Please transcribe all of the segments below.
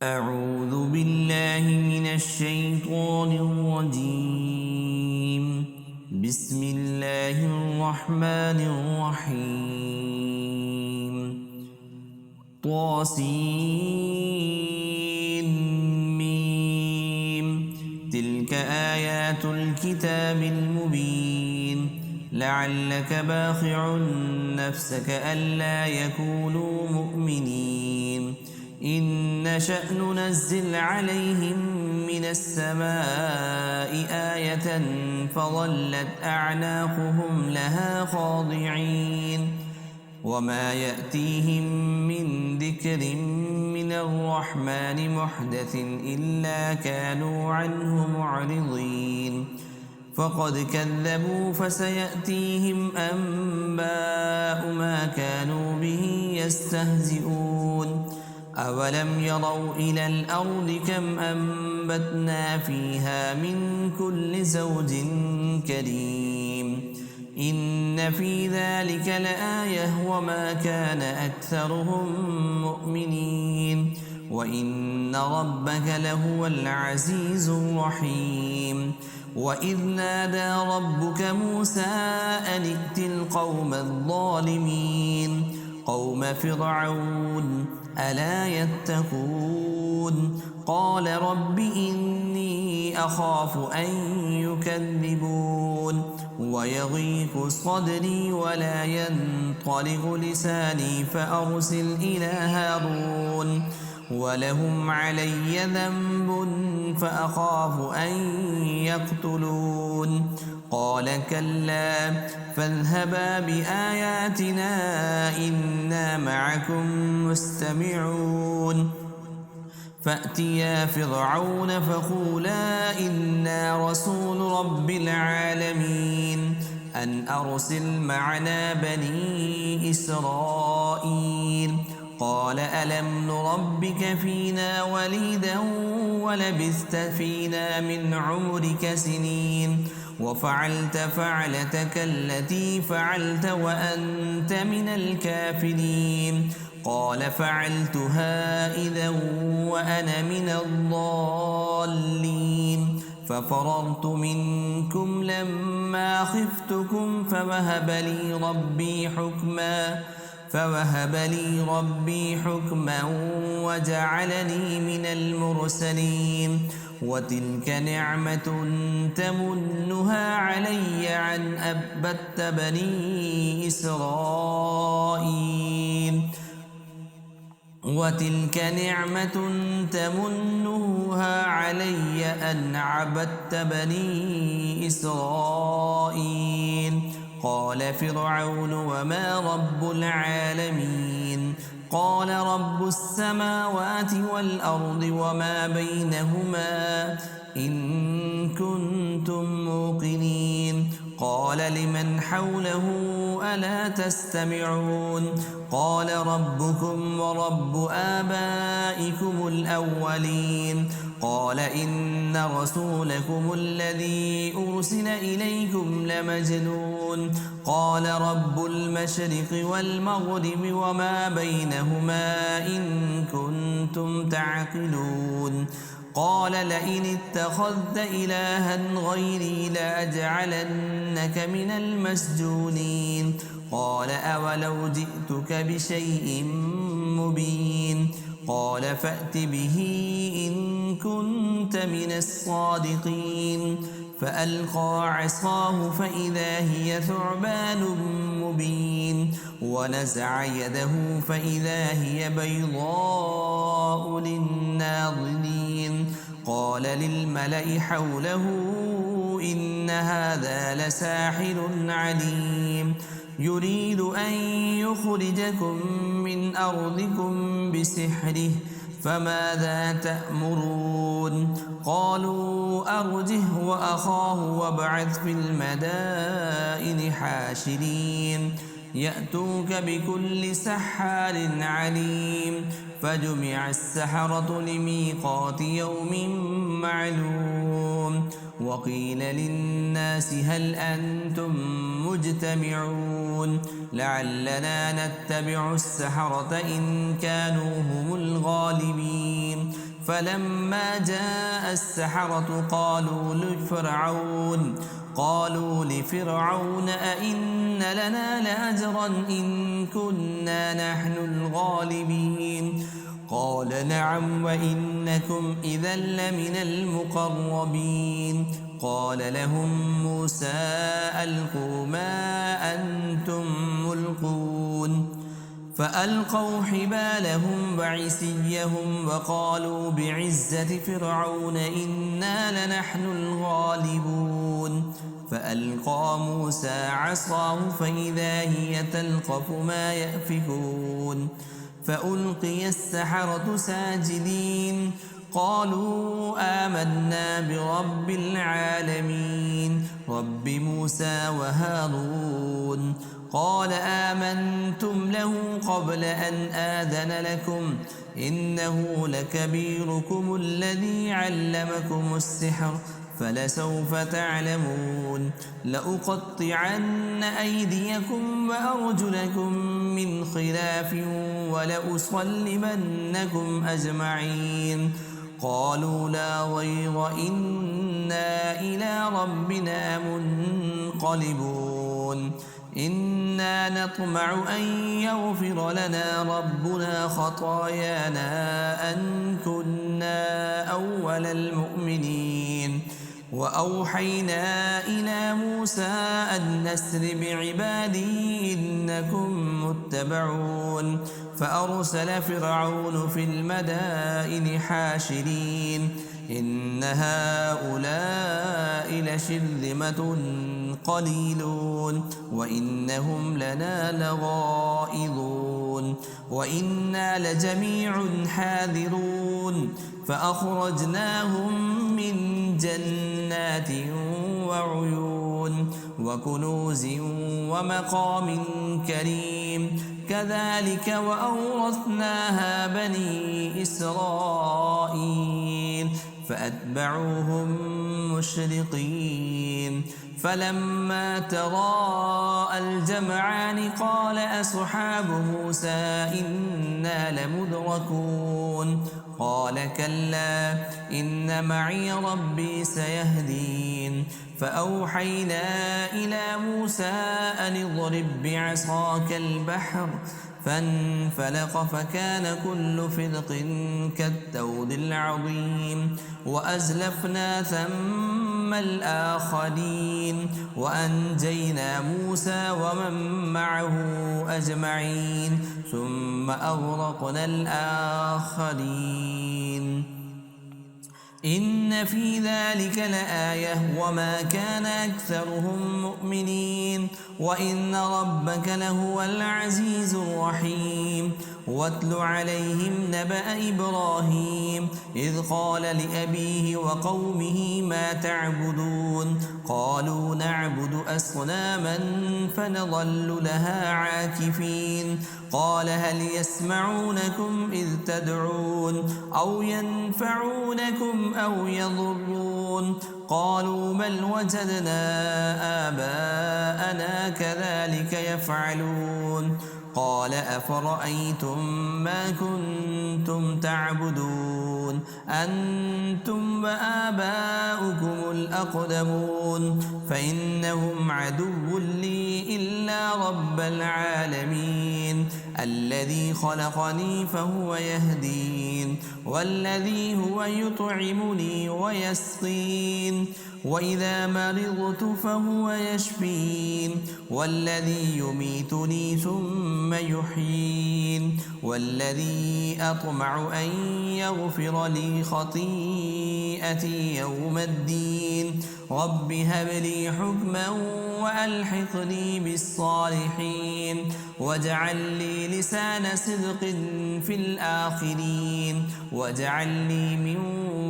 أعوذ بالله من الشيطان الرجيم. بسم الله الرحمن الرحيم. طاسين ميم. تلك آيات الكتاب المبين. لعلك باخع نفسك ألا يكونوا مؤمنين. إن نشأ ننزل عليهم من السماء آية فظلت أعناقهم لها خاضعين. وما يأتيهم من ذكر من الرحمن محدث إلا كانوا عنه معرضين. فقد كذبوا فسيأتيهم أنباء ما كانوا به يستهزئون. أولم يروا إلى الأرض كم أنبتنا فيها من كل زوج كريم. إن في ذلك لآية وما كان أكثرهم مؤمنين. وإن ربك لهو العزيز الرحيم. وإذ نادى ربك موسى أن ائت القوم الظالمين قوم فرعون ألا يتقون. قال رب إني أخاف أن يكذبون ويضيق صدري ولا ينطلق لساني فأرسل إلى هارون ولهم علي ذنب فأخاف أن يقتلون. قال كلا فاذهبا بآياتنا إنا معكم مستمعون. فأتيا فرعون فقولا إنا رسول رب العالمين أن أرسل معنا بني إسرائيل. قال ألم نربك فينا وليدا ولبثت فينا من عمرك سنين وفعلت فعلتك التي فعلت وأنت من الكافرين. قال فعلتها إذا وأنا من الضالين. ففررت منكم لما خفتكم فوهب لي ربي حكما وجعلني من المرسلين. وتلك نعمة تمنها علي عن أبدت بني إسرائيل. وتلك نعمة تمنها علي أن عبدت بني إسرائيل. قال فرعون وما رب العالمين. قال رب السماوات والأرض وما بينهما إن كنتم موقنين. قال لمن حوله ألا تستمعون. قال ربكم ورب آبائكم الأولين. قال إن رسولكم الذي أرسل إليكم لمجنون. قال رب المشرق والمغرب وما بينهما إن كنتم تعقلون. قال لئن اتخذت إلها غيري لأجعلنك من المسجونين. قال أولو جئتك بشيء مبين. قال فأت به إن كنت من الصادقين. فألقى عصاه فإذا هي ثعبان مبين. ونزع يده فإذا هي بيضاء للناظرين. قال للملأ حوله إن هذا لساحر عليم يريد أن يخرجكم من أرضكم بسحره فماذا تأمرون. قالوا أرجه وأخاه وابعث في المدائن حاشرين يأتوك بكل سحار عليم. فجمع السحرة لميقات يوم معلوم. وقيل للناس هل أنتم مجتمعون لعلنا نتبع السحرة إن كانوا هم الغالبين. فلما جاء السحرة قالوا لفرعون أئن لنا لأجرا إن كنا نحن الغالبين قال نعم وإنكم إذا لمن المقربين قال لهم موسى ألقوا ما أنتم ملقون فألقوا حبالهم وعصيهم وقالوا بعزة فرعون إنا لنحن الغالبون فألقى موسى عصاه فإذا هي تلقف ما يأفكون فألقي السحرة ساجدين قالوا آمنا برب العالمين رب موسى وهارون قال آمنتم له قبل أن آذن لكم إنه لكبيركم الذي علمكم السحر فلسوف تعلمون لأقطعن أيديكم وأرجلكم من خلاف ولأصلبنكم أجمعين قالوا لا ضير إنا إلى ربنا منقلبون إنا نطمع أن يغفر لنا ربنا خطايانا أن كنا أول المؤمنين وأوحينا إلى موسى أن نسر بعبادي إنكم متبعون فأرسل فرعون في المدائن حاشرين إن هؤلاء لشرذمة قليلون وإنهم لنا لغائظون وإنا لجميع حاذرون فأخرجناهم من جنات وعيون وكنوز ومقام كريم كذلك وأورثناها بني إسرائيل فأتبعوهم مشرقين فلما تراءى الجمعان قال أصحاب موسى إنا لمدركون قال كلا إن معي ربي سيهدين فأوحينا إلى موسى أن اضرب بعصاك البحر فانفلق فكان كل فرق كالطود العظيم وأزلفنا ثم الآخرين وأنجينا موسى ومن معه أجمعين ثم أغرقنا الآخرين إن في ذلك لآية وما كان أكثرهم مؤمنين وإن ربك لهو العزيز الرحيم واتل عليهم نبأ إبراهيم إذ قال لأبيه وقومه ما تعبدون قالوا نعبد أصناما فنظل لها عاكفين قال هل يسمعونكم إذ تدعون أو ينفعونكم أو يضرون قالوا بل وجدنا آباءنا كذلك يفعلون قال أفرأيتم ما كنتم تعبدون أنتم وآباؤكم الأقدمون فإنهم عدو لي إلا رب العالمين الذي خلقني فهو يهدين والذي هو يطعمني ويسقين وإذا مرضت فهو يشفين والذي يميتني ثم يحيين والذي أطمع أن يغفر لي خطيئتي يوم الدين رب هب لي حكما وألحقني بالصالحين واجعل لي لسان صدق في الآخرين واجعل لي من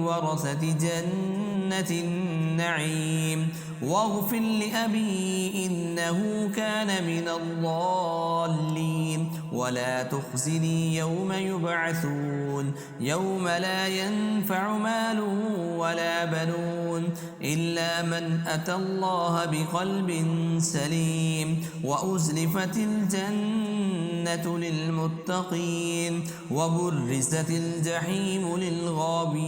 ورثة جنة النعيم واغفر لأبي إنه كان من الضالين ولا تخزني يوم يبعثون يوم لا ينفع مال ولا بنون إلا من أتى الله بقلب سليم وأزلفت الجنة للمتقين وبرزت الجحيم للغابرين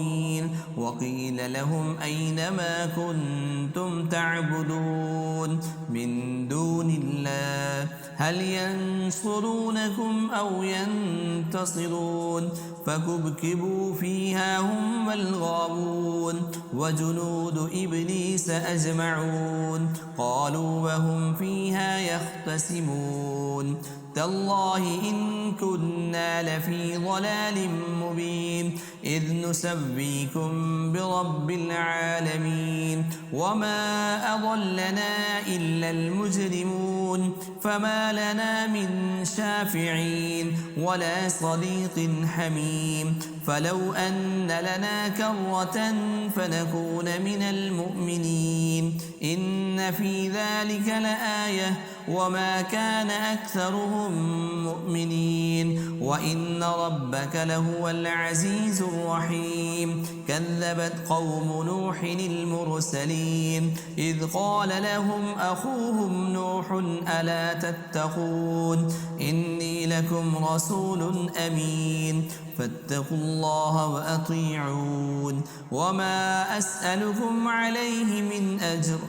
وقيل لهم أين ما كنتم تعبدون من دون الله هل ينصرونكم أو ينتصرون فكبكبوا فيها هم والغاوون وجنود إبليس أجمعون قالوا وهم فيها يختصمون تالله إن كنا لفي ضلال مبين إذ نسويكم برب العالمين وما أضلنا إلا المجرمون فما لنا من شافعين ولا صديق حميم فلو أن لنا كرة فنكون من المؤمنين إن في ذلك لآية وما كان أكثرهم مؤمنين وإن ربك لهو العزيز الرحيم كذبت قوم نوح المرسلين إذ قال لهم أخوهم نوح ألا تتقون إني لكم رسول أمين فاتقوا الله وأطيعون وما أسألكم عليه من أجر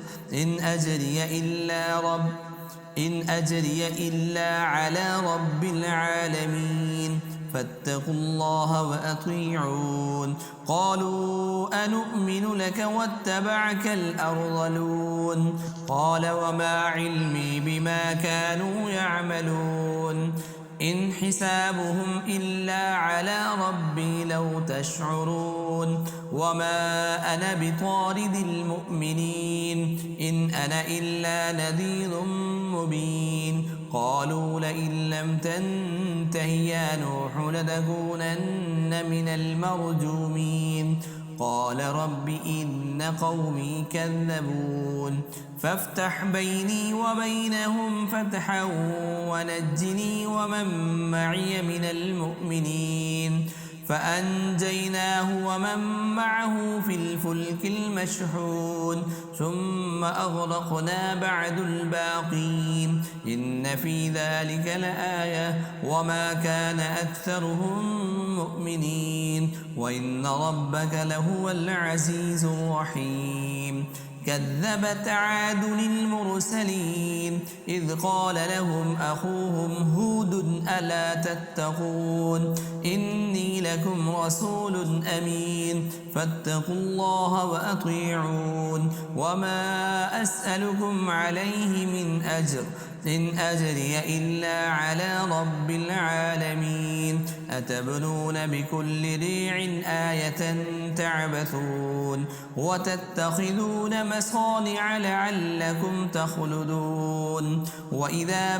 إن أجري إلا على رب العالمين فاتقوا الله وأطيعون قالوا أنؤمن لك واتبعك الأرذلون قال وما علمي بما كانوا يعملون إن حسابهم إلا على ربي لو تشعرون وما أنا بطارد المؤمنين إن أنا إلا نذير مبين قالوا لئن لم تنته يا نوح لتكونن من المرجومين قال رب إن قومي كذبون فافتح بيني وبينهم فتحا ونجني ومن معي من المؤمنين فأنجيناه ومن معه في الفلك المشحون ثم أغرقنا بعد الباقين إن في ذلك لآية وما كان أكثرهم مؤمنين وإن ربك لهو العزيز الرحيم كذبت عاد المرسلين إذ قال لهم أخوهم هود ألا تتقون إني لكم رسول أمين فاتقوا الله وأطيعون وما أسألكم عليه من أجر إن أجري إلا على رب العالمين أتبنون بكل ريع آية تعبثون وتتخذون مصانع لعلكم تخلدون وإذا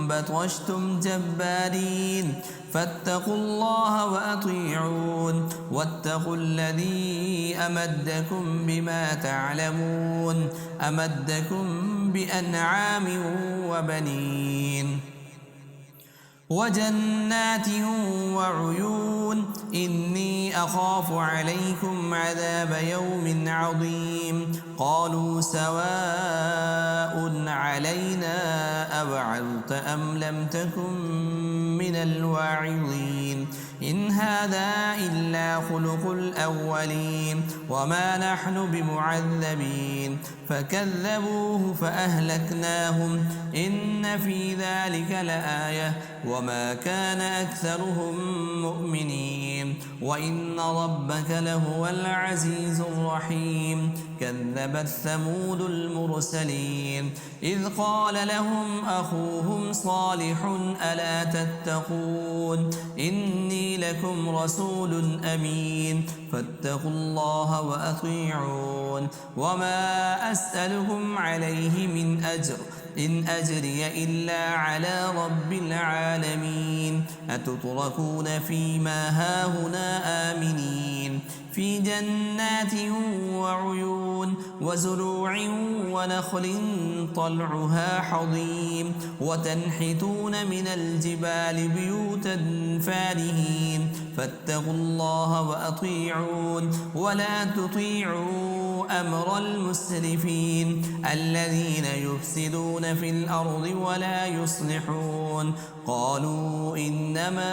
بطشتم جبارين فاتقوا الله وأطيعون واتقوا الذي أمدكم بما تعلمون أمدكم بأنعام وبنين وجنات وعيون إني أخاف عليكم عذاب يوم عظيم قالوا سواء علينا أوعظت أم لم تكن من الواعظين إن هذا إلا خلق الأولين وما نحن بمعذبين فكذبوه فأهلكناهم إن في ذلك لآية وما كان أكثرهم مؤمنين وإن ربك لهو العزيز الرحيم كذبت ثمود المرسلين إذ قال لهم أخوهم صالح ألا تتقون إني لكم رسول أمين فاتقوا الله وأطيعون وما أسألكم عليه من أجر إن أجري إلا على رب العالمين أتتركون فيما هاهنا آمنين في جنات وعيون وزروع ونخل طلعها حضيم وتنحتون من الجبال بيوتا فارهين فاتقوا الله وأطيعون ولا تطيعوا أمر المسرفين الذين يفسدون في الأرض ولا يصلحون قالوا إنما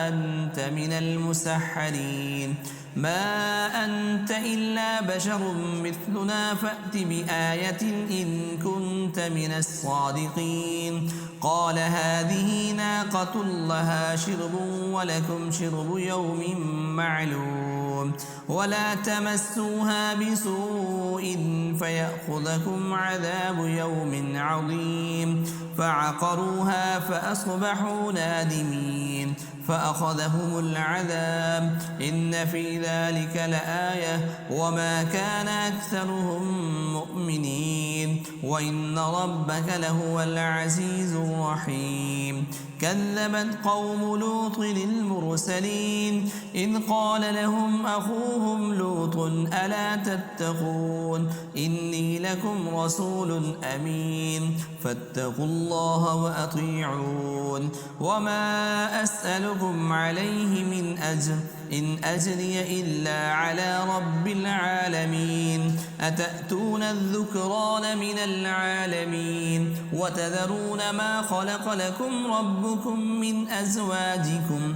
أنت من المسحرين ما أنت إلا بشر مثلنا فأت بآية إن كنت من الصادقين قال هذه ناقة لها شرب ولكم شرب يوم معلوم ولا تمسوها بسوء فيأخذكم عذاب يوم عظيم فعقروها فأصبحوا نادمين فأخذهم العذاب إن في ذلك لآية وما كان أكثرهم مؤمنين وإن ربك لهو العزيز الرحيم كذبت قوم لوط المرسلين إذ قال لهم أخوهم لوط ألا تتقون إني لكم رسول أمين فاتقوا الله وأطيعون وما أسألكم عليه من أجر إن أجري إلا على رب العالمين أتأتون الذكران من العالمين وتذرون ما خلق لكم ربكم من أزواجكم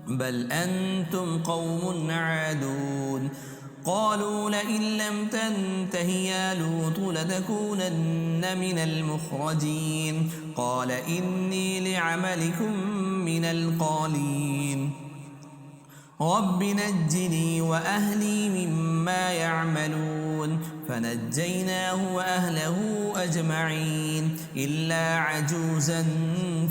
بل أنتم قوم عادون قالوا لئن لم تنته يا لوط لتكونن من المخرجين قال إني لعملكم من القالين رب نجني وأهلي مما يعملون فنجيناه وأهله أجمعين إلا عجوزا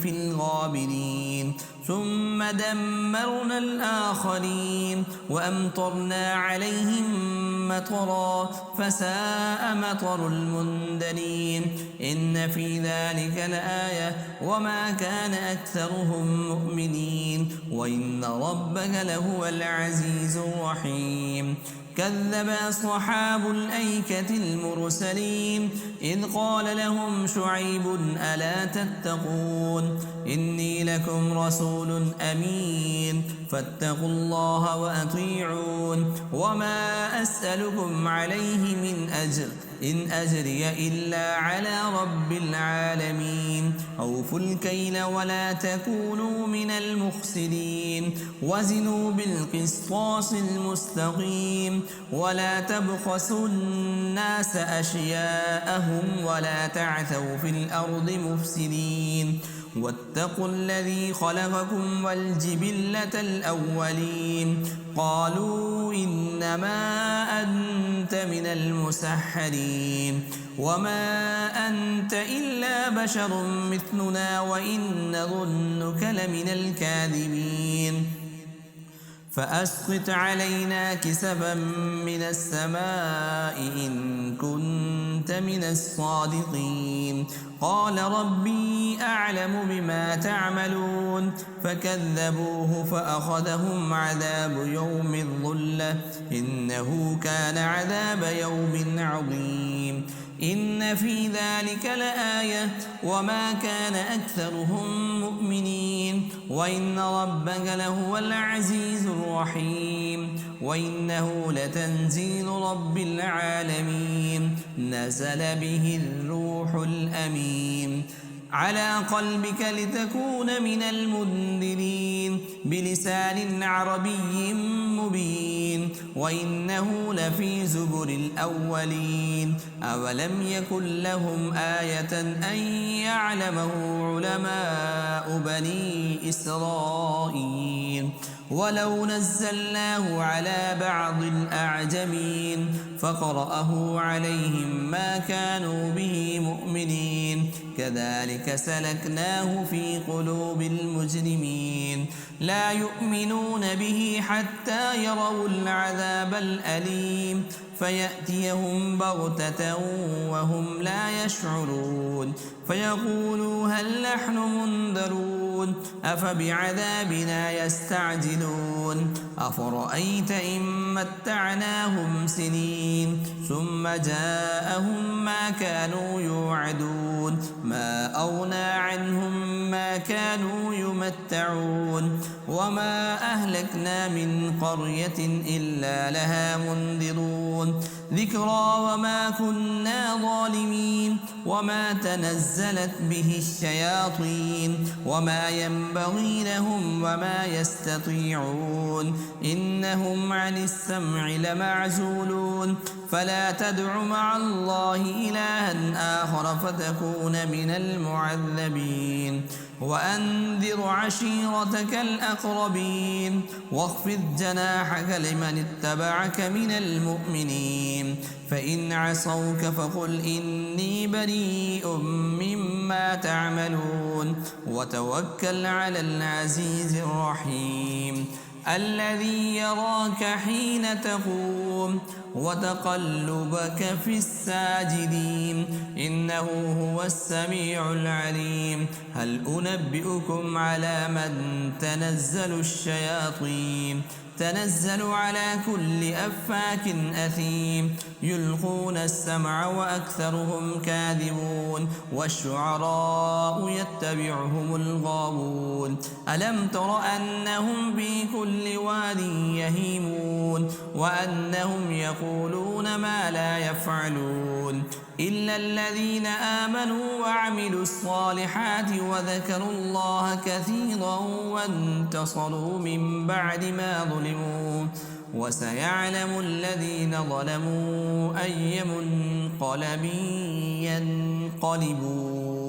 في الغابرين ثم دمرنا الآخرين وأمطرنا عليهم مطرا فساء مطر المنذرين إن في ذلك لآية وما كان أكثرهم مؤمنين وإن ربك لهو العزيز الرحيم كذب أصحاب الأيكة المرسلين إذ قال لهم شعيب ألا تتقون إني لكم رسول أمين فاتقوا الله وأطيعون وما أسألكم عليه من أجر إن أجري إلا على رب العالمين أوفوا الكيل ولا تكونوا من المخسرين وزنوا بالقسطاس المستقيم ولا تبخسوا الناس أشياءهم ولا تعثوا في الأرض مفسدين واتقوا الذي خلقكم والجبلة الأولين قالوا إنما أنت من المسحرين وما أنت إلا بشر مثلنا وإن نظنك لمن الكاذبين فأسقط علينا كسفا من السماء إن كنت من الصادقين قال ربي أعلم بما تعملون فكذبوه فأخذهم عذاب يوم الظلة إنه كان عذاب يوم عظيم إن في ذلك لآية وما كان أكثرهم مؤمنين وإن ربك لهو العزيز الرحيم وإنه لتنزيل رب العالمين نزل به الروح الأمين على قلبك لتكون من المنذرين بلسان عربي مبين وإنه لفي زبر الأولين أولم يكن لهم آية أن يعلمه علماء بني إسرائيل ولو نزلناه على بعض الأعجمين فقرأه عليهم ما كانوا به مؤمنين كذلك سلكناه في قلوب المجرمين لا يؤمنون به حتى يروا العذاب الأليم فيأتيهم بغتة وهم لا يشعرون فيقولوا هل نحن منذرون أفبعذابنا يستعجلون أفرأيت إن متعناهم سنين ثم جاءهم ما كانوا يوعدون ما أغنى عنهم ما كانوا يمتعون وما أهلكنا من قرية إلا لها منذرون ذكرى وما كنا ظالمين وما تنزلت به الشياطين وما ينبغي لهم وما يستطيعون إنهم عن السمع لمعزولون فلا تدع مع الله إلها آخر فتكون من المعذبين وأنذر عشيرتك الأقربين واخفض جناحك لمن اتبعك من المؤمنين فإن عصوك فقل إني بريء مما تعملون وتوكل على العزيز الرحيم الذي يراك حين تقوم وتقلبك في الساجدين إنه هو السميع العليم هل أنبئكم على من تنزل الشياطين تنزل على كل أفاك أثيم يلقون السمع وأكثرهم كاذبون والشعراء يتبعهم الغاوون ألم تر أنهم في كل واد يهيمون وأنهم يقولون ما لا يفعلون إلا الذين آمنوا وعملوا الصالحات وذكروا الله كثيرا وانتصروا من بعد ما ظلموا وسيعلم الذين ظلموا أي منقلب ينقلبون